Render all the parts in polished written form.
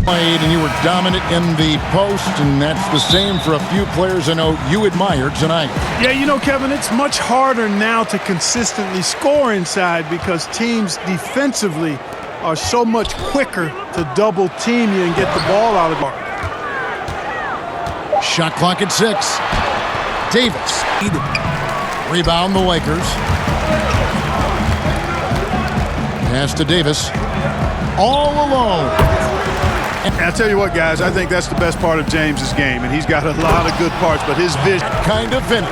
Played and you were dominant in the post, and that's the same for a few players I know you admired tonight. Yeah, you know, Kevin, it's much harder now to consistently score inside because teams defensively are so much quicker to double team you and get the ball out of the park. Shot clock at 6. Davis. Rebound the Lakers. Pass to Davis. All alone. And I'll tell you what, guys, I think that's the best part of James's game, and he's got a lot of good parts, but his vision. Kind of finish.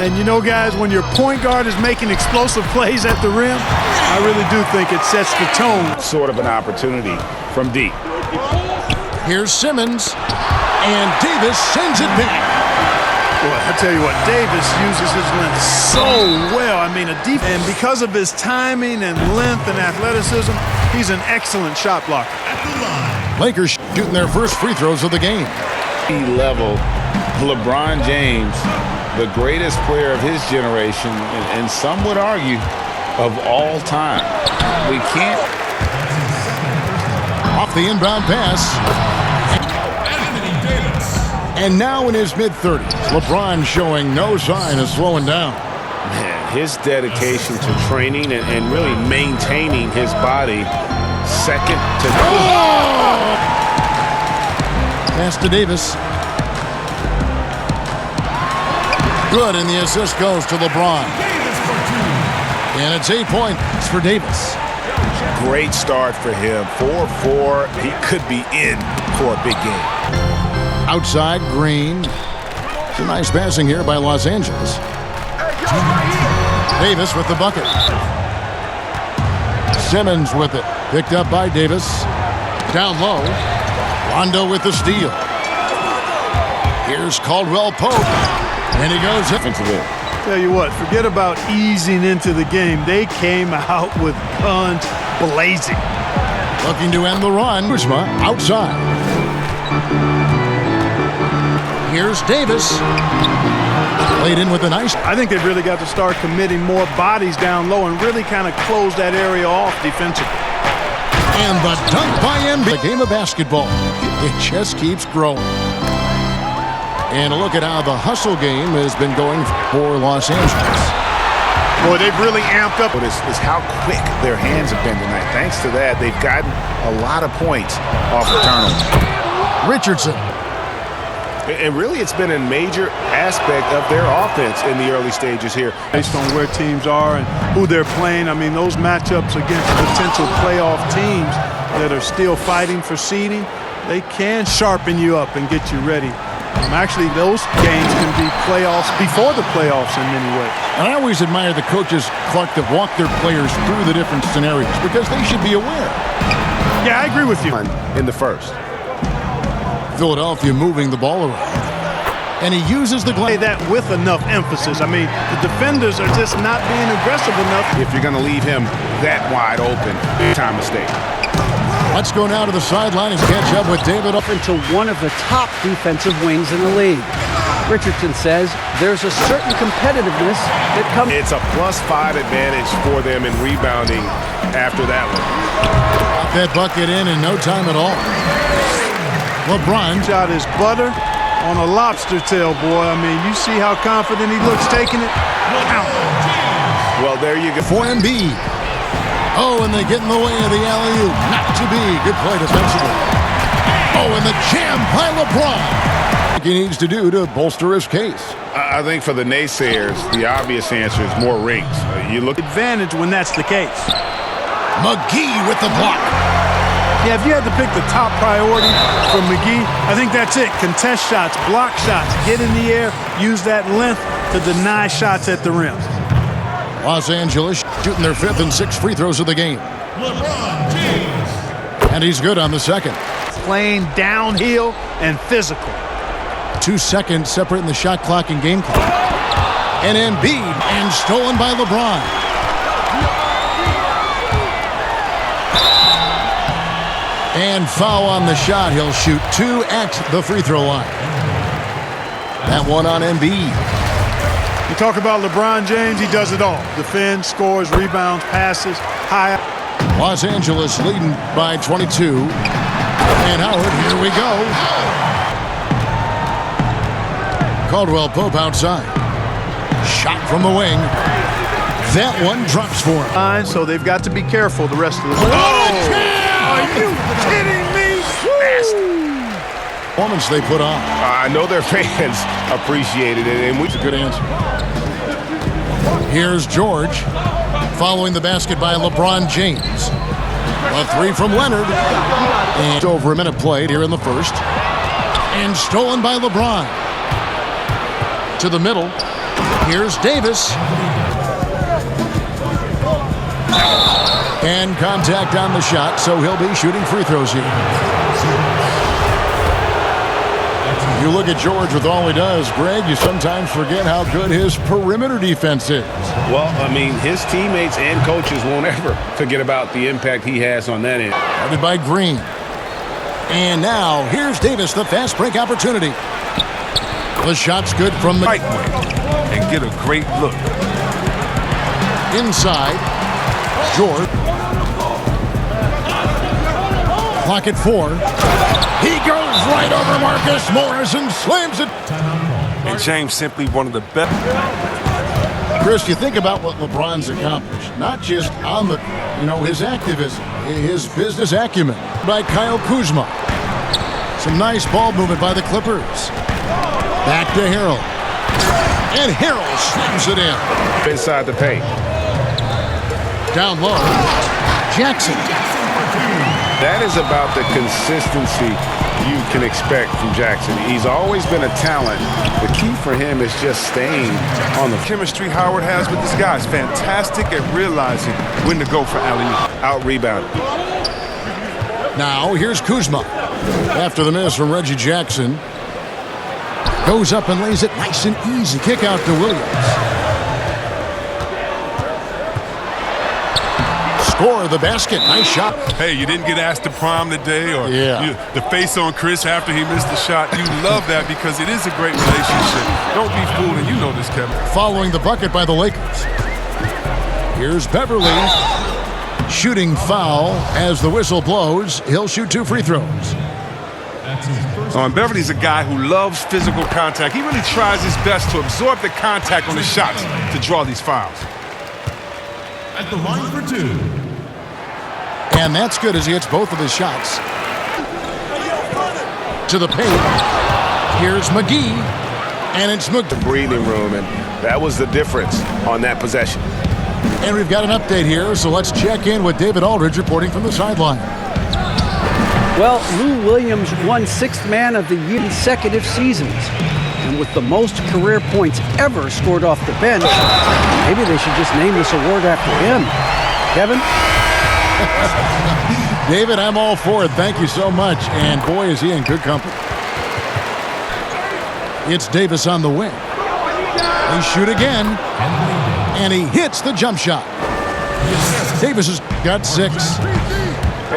And you know, guys, when your point guard is making explosive plays at the rim, I really do think it sets the tone. Sort of an opportunity from deep. Here's Simmons, and Davis sends it back. Boy, I tell you what, Davis uses his length so well. I mean, and because of his timing and length and athleticism, he's an excellent shot blocker. Lakers shooting their first free throws of the game. Level, LeBron James, the greatest player of his generation, and some would argue of all time. We can't. Off the inbound pass. And now in his mid-30s, LeBron showing no sign of slowing down. Man, his dedication to training and really maintaining his body, second to none. Pass to Davis. Good, and the assist goes to LeBron. And it's 8 points for Davis. Great start for him. 4-4. He could be in for a big game. Outside, Green. Some nice passing here by Los Angeles. Davis with the bucket. Simmons with it. Picked up by Davis. Down low. Rondo with the steal. Here's Caldwell Pope. And he goes into it. Tell you what, forget about easing into the game. They came out with guns blazing. Looking to end the run. Kuzma outside. Here's Davis. Played in with a nice. I think they've really got to start committing more bodies down low and really kind of close that area off defensively. And the dunk by Embiid. The game of basketball, it just keeps growing. And a look at how the hustle game has been going for Los Angeles. Boy, they've really amped up. Is how quick their hands have been tonight. Thanks to that, they've gotten a lot of points off the turnover. Richardson. And really, it's been a major aspect of their offense in the early stages here. Based on where teams are and who they're playing, I mean, those matchups against potential playoff teams that are still fighting for seeding, they can sharpen you up and get you ready. Actually, those games can be playoffs before the playoffs in many ways. And I always admire the coaches, Clark, that walk their players through the different scenarios because they should be aware. Yeah, I agree with you. In the first. Philadelphia moving the ball around. And he uses the play that with enough emphasis. I mean, the defenders are just not being aggressive enough. If you're going to leave him that wide open, time mistake. Let's go now to the sideline and catch up with David. Up into one of the top defensive wings in the league. Richardson says there's a certain competitiveness that comes. It's a +5 advantage for them in rebounding after that one. Got that bucket in no time at all. LeBron shot his butter on a lobster tail, boy. I mean, you see how confident he looks taking it? Well, there you go. For Embiid. Oh, and they get in the way of the alley-oop. Not to be. Good play defensively. Oh, and the jam by LeBron. He needs to do to bolster his case. I think for the naysayers, the obvious answer is more rings. You look advantage when that's the case. McGee with the block. Yeah, if you had to pick the top priority for McGee, I think that's it. Contest shots, block shots, get in the air, use that length to deny shots at the rim. Los Angeles shooting their 5th and 6th free throws of the game. LeBron James. And he's good on the second. Playing downhill and physical. 2 seconds separating the shot clock and game clock. And Embiid, and stolen by LeBron. And foul on the shot. He'll shoot 2 at the free throw line. That one on Embiid. You talk about LeBron James, he does it all. Defends, scores, rebounds, passes, high. Los Angeles leading by 22. And Howard, here we go. Caldwell Pope outside. Shot from the wing. That one drops for him. So they've got to be careful the rest of the Are you kidding me? Performance they put on. I know their fans appreciated it, and It's a good answer. Here's George, following the basket by LeBron James. A three from Leonard. And over a minute played here in the first. And stolen by LeBron. To the middle. Here's Davis. And contact on the shot, so he'll be shooting free throws here. You look at George with all he does, Greg, you sometimes forget how good his perimeter defense is. well, I mean, his teammates and coaches won't ever forget about the impact he has on that end. Guarded by Green. And now, here's Davis, the fast break opportunity. The shot's good from the right way and get a great look. inside. George. Clock at 4. He goes right over Marcus Morris and slams it. And James simply one of the best. Chris, you think about what LeBron's accomplished, not just on the, his activism, his business acumen by Kyle Kuzma. Some nice ball movement by the Clippers. Back to Harrell. And Harrell slams it in. Inside the paint. Down low. Jackson. That is about the consistency you can expect from Jackson. He's always been a talent. The key for him is just staying on the Chemistry Howard has with this guy is fantastic at realizing when to go for alley-oop. out-rebound. Now, here's Kuzma. After the miss from Reggie Jackson. Goes up and lays it nice and easy. Kick out to Williams. Score the basket. Nice shot. Hey, you didn't get asked to prom today or the face on Chris after he missed the shot. You love that because it is a great relationship. Don't be fooled, and you know this, Kevin. Following the bucket by the Lakers. Here's Beverly. Shooting foul as the whistle blows. He'll shoot 2 free throws. And Beverly's a guy who loves physical contact. He really tries his best to absorb the contact on his shots to draw these fouls. At the line for 2. And that's good as he hits both of his shots. To the paint. Here's McGee. And it's McGee. Breathing room, and that was the difference on that possession. And we've got an update here, so let's check in with David Aldridge reporting from the sideline. Well, Lou Williams won 6th Man of the Year consecutive seasons. And with the most career points ever scored off the bench, maybe they should just name this award after him. Kevin? David, I'm all for it. Thank you so much. And boy, is he in good company. It's Davis on the wing. They shoot again. And he hits the jump shot. Davis has got 6.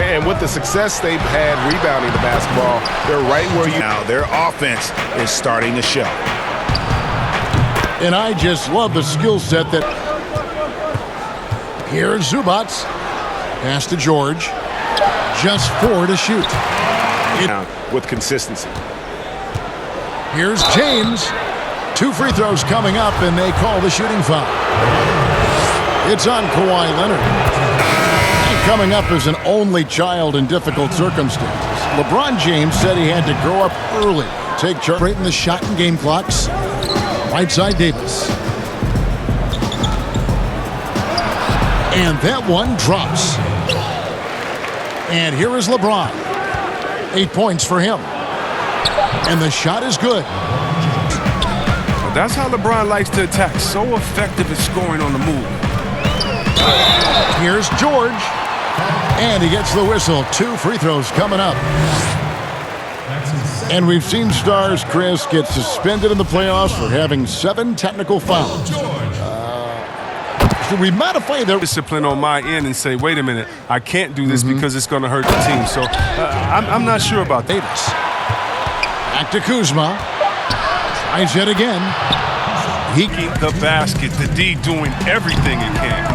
And with the success they've had rebounding the basketball, they're right where you now. Their offense is starting to show. And I just love the skill set that... Here's Zubats. Pass to George. Just 4 to shoot. With consistency. Here's James. 2 free throws coming up, and they call the shooting foul. It's on Kawhi Leonard. Coming up as an only child in difficult circumstances. LeBron James said he had to grow up early. Take charge right in the shot and game clocks. Right side Davis. And that one drops. And here is LeBron. 8 points for him. And the shot is good. That's how LeBron likes to attack. So effective at scoring on the move. Here's George. And he gets the whistle. 2 free throws coming up. And we've seen stars, Chris, get suspended in the playoffs for having 7 technical fouls. Should we modify their discipline on my end and say, wait a minute, I can't do this because it's going to hurt the team. So I'm not sure about that. Davis. Back to Kuzma. Tries yet again. He Keep the basket. The D doing everything it can.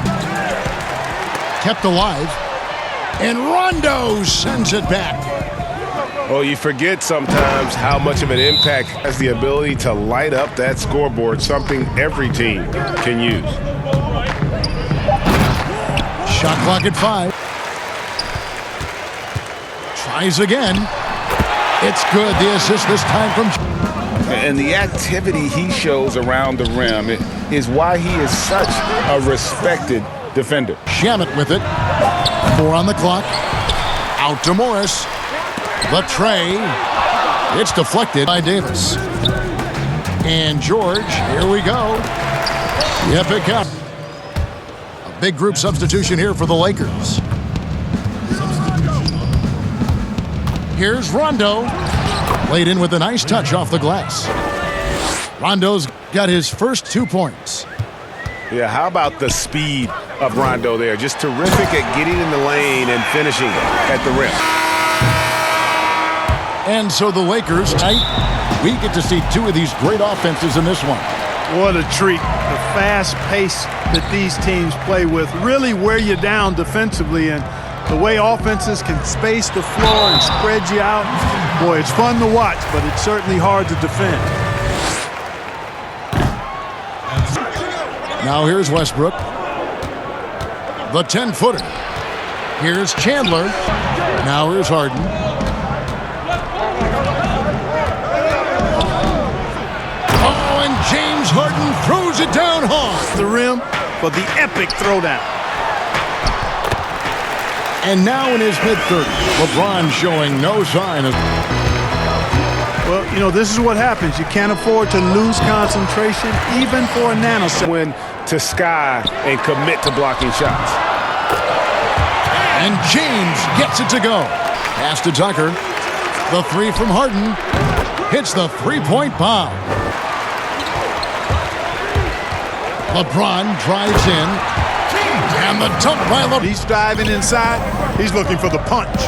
kept alive. And Rondo sends it back. Well, you forget sometimes how much of an impact has the ability to light up that scoreboard, something every team can use. Shot clock at 5. Tries again. It's good. The assist this time from... And the activity he shows around the rim is why he is such a respected defender. Shamet with it. 4 on the clock. Out to Morris. The tray. It's deflected by Davis. And George, here we go. Yep, it comes. A big group substitution here for the Lakers. Here's Rondo. Laid in with a nice touch off the glass. Rondo's got his first 2 points. Yeah, how about the speed of Rondo there? Just terrific at getting in the lane and finishing at the rim. And so the Lakers, tonight, we get to see 2 of these great offenses in this one. What a treat. The fast pace that these teams play with really wear you down defensively, and the way offenses can space the floor and spread you out, boy, it's fun to watch, but it's certainly hard to defend. Now here's Westbrook. The 10-footer. Here's Chandler. Now here's Harden. Oh, and James Harden throws it down hard. The rim for the epic throwdown. And now in his mid-30s, LeBron showing no sign of... Well, you know, this is what happens. You can't afford to lose concentration, even for a nanosecond. When to sky and commit to blocking shots. And James gets it to go. Pass to Tucker. The 3 from Harden. Hits the 3-point bomb. LeBron drives in. And the dunk by LeBron. He's diving inside. He's looking for the punch.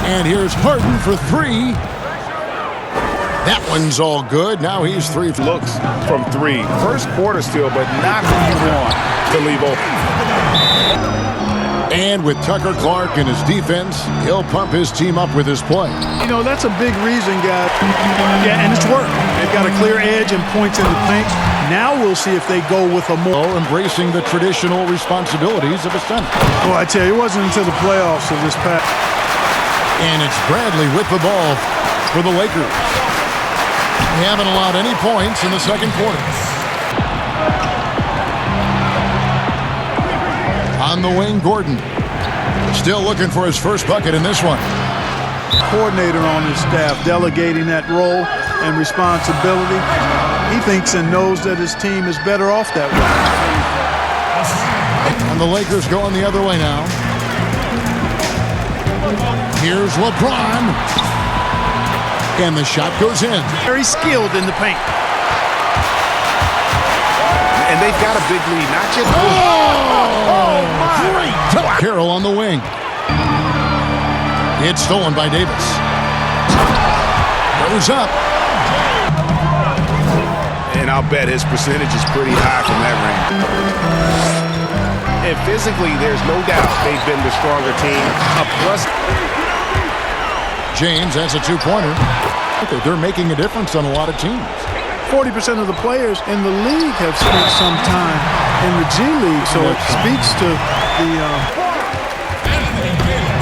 And here's Harden for 3. That one's all good. Now he's 3. Looks from 3. First quarter still, but not who you want to leave open. And with Tucker Clark in his defense, he'll pump his team up with his play. You know, that's a big reason, guys. Yeah, and it's worked. They've got a clear edge and points in the paint. Now we'll see if they go with a more... embracing the traditional responsibilities of a center. Well, I tell you, it wasn't until the playoffs of this past. And it's Bradley with the ball for the Lakers. They haven't allowed any points in the second quarter. On the wing, Gordon. Still looking for his first bucket in this one. Coordinator on his staff delegating that role and responsibility. He thinks and knows that his team is better off that way. And the Lakers going the other way now. Here's LeBron. And the shot goes in. Very skilled in the paint. And they've got a big lead, not just... Great! Carroll on the wing. It's stolen by Davis. Goes up. And I'll bet his percentage is pretty high from that range. And physically, there's no doubt they've been the stronger team. A plus... James has a 2-pointer. They're making a difference on a lot of teams. 40% of the players in the league have spent some time in the G League, so it speaks to the...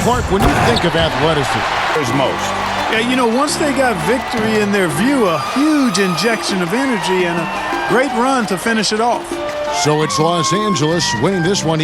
Clark, when you think of athleticism, There's most. Yeah, you know, once they got victory in their view, a huge injection of energy and a great run to finish it off. so it's Los Angeles winning this one.